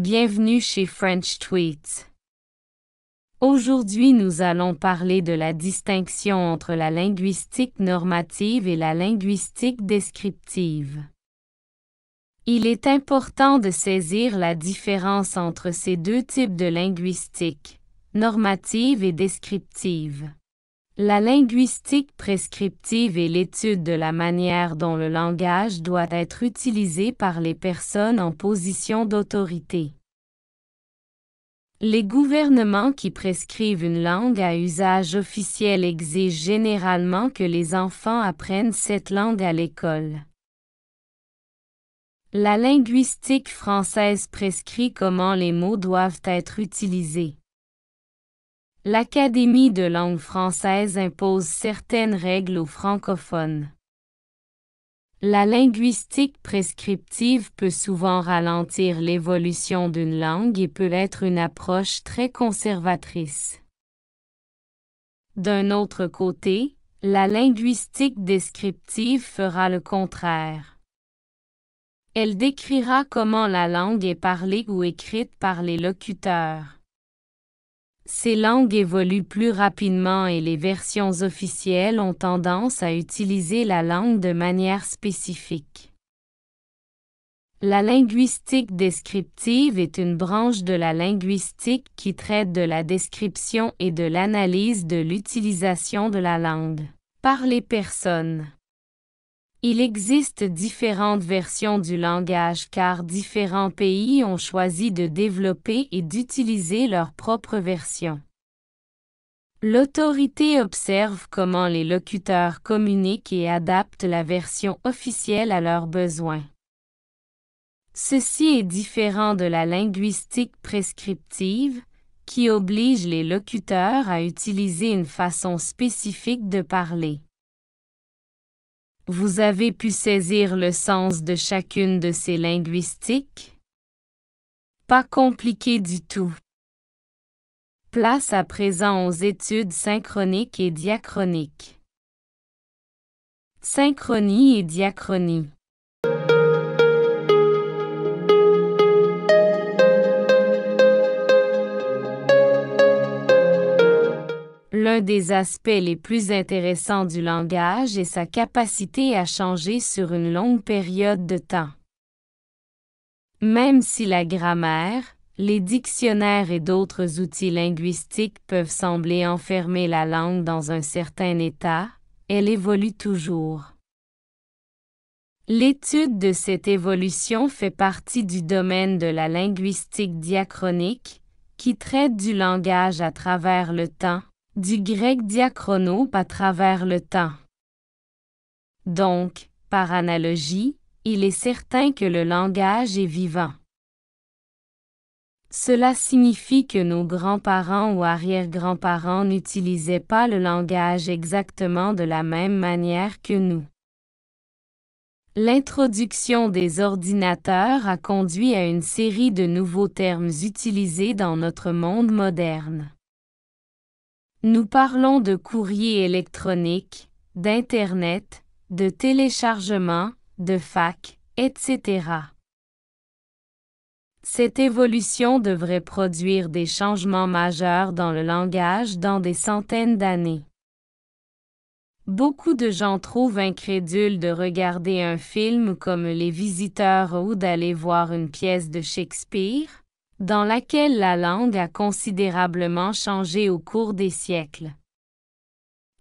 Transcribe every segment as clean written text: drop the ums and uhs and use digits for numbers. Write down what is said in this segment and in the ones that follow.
Bienvenue chez French Tweets. Aujourd'hui nous allons parler de la distinction entre la linguistique normative et la linguistique descriptive. Il est important de saisir la différence entre ces deux types de linguistique, normative et descriptive. La linguistique prescriptive est l'étude de la manière dont le langage doit être utilisé par les personnes en position d'autorité. Les gouvernements qui prescrivent une langue à usage officiel exigent généralement que les enfants apprennent cette langue à l'école. La linguistique française prescrit comment les mots doivent être utilisés. L'Académie de langue française impose certaines règles aux francophones. La linguistique prescriptive peut souvent ralentir l'évolution d'une langue et peut être une approche très conservatrice. D'un autre côté, la linguistique descriptive fera le contraire. Elle décrira comment la langue est parlée ou écrite par les locuteurs. Ces langues évoluent plus rapidement et les versions officielles ont tendance à utiliser la langue de manière spécifique. La linguistique descriptive est une branche de la linguistique qui traite de la description et de l'analyse de l'utilisation de la langue par les personnes. Il existe différentes versions du langage car différents pays ont choisi de développer et d'utiliser leur propre version. L'autorité observe comment les locuteurs communiquent et adaptent la version officielle à leurs besoins. Ceci est différent de la linguistique prescriptive, qui oblige les locuteurs à utiliser une façon spécifique de parler. Vous avez pu saisir le sens de chacune de ces linguistiques? Pas compliqué du tout. Place à présent aux études synchroniques et diachroniques. Synchronie et diachronie. L'un des aspects les plus intéressants du langage est sa capacité à changer sur une longue période de temps. Même si la grammaire, les dictionnaires et d'autres outils linguistiques peuvent sembler enfermer la langue dans un certain état, elle évolue toujours. L'étude de cette évolution fait partie du domaine de la linguistique diachronique, qui traite du langage à travers le temps, du grec diachrono à travers le temps. Donc, par analogie, il est certain que le langage est vivant. Cela signifie que nos grands-parents ou arrière-grands-parents n'utilisaient pas le langage exactement de la même manière que nous. L'introduction des ordinateurs a conduit à une série de nouveaux termes utilisés dans notre monde moderne. Nous parlons de courrier électronique, d'Internet, de téléchargement, de fax, etc. Cette évolution devrait produire des changements majeurs dans le langage dans des centaines d'années. Beaucoup de gens trouvent incrédule de regarder un film comme Les Visiteurs ou d'aller voir une pièce de Shakespeare, dans laquelle la langue a considérablement changé au cours des siècles.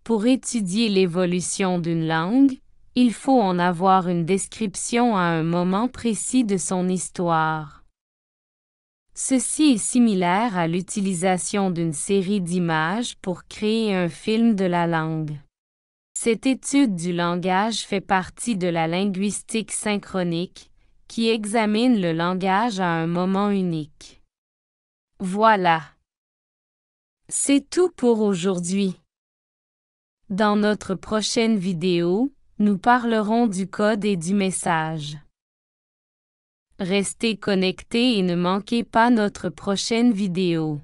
Pour étudier l'évolution d'une langue, il faut en avoir une description à un moment précis de son histoire. Ceci est similaire à l'utilisation d'une série d'images pour créer un film de la langue. Cette étude du langage fait partie de la linguistique synchronique, qui examine le langage à un moment unique. Voilà. C'est tout pour aujourd'hui. Dans notre prochaine vidéo, nous parlerons du code et du message. Restez connectés et ne manquez pas notre prochaine vidéo.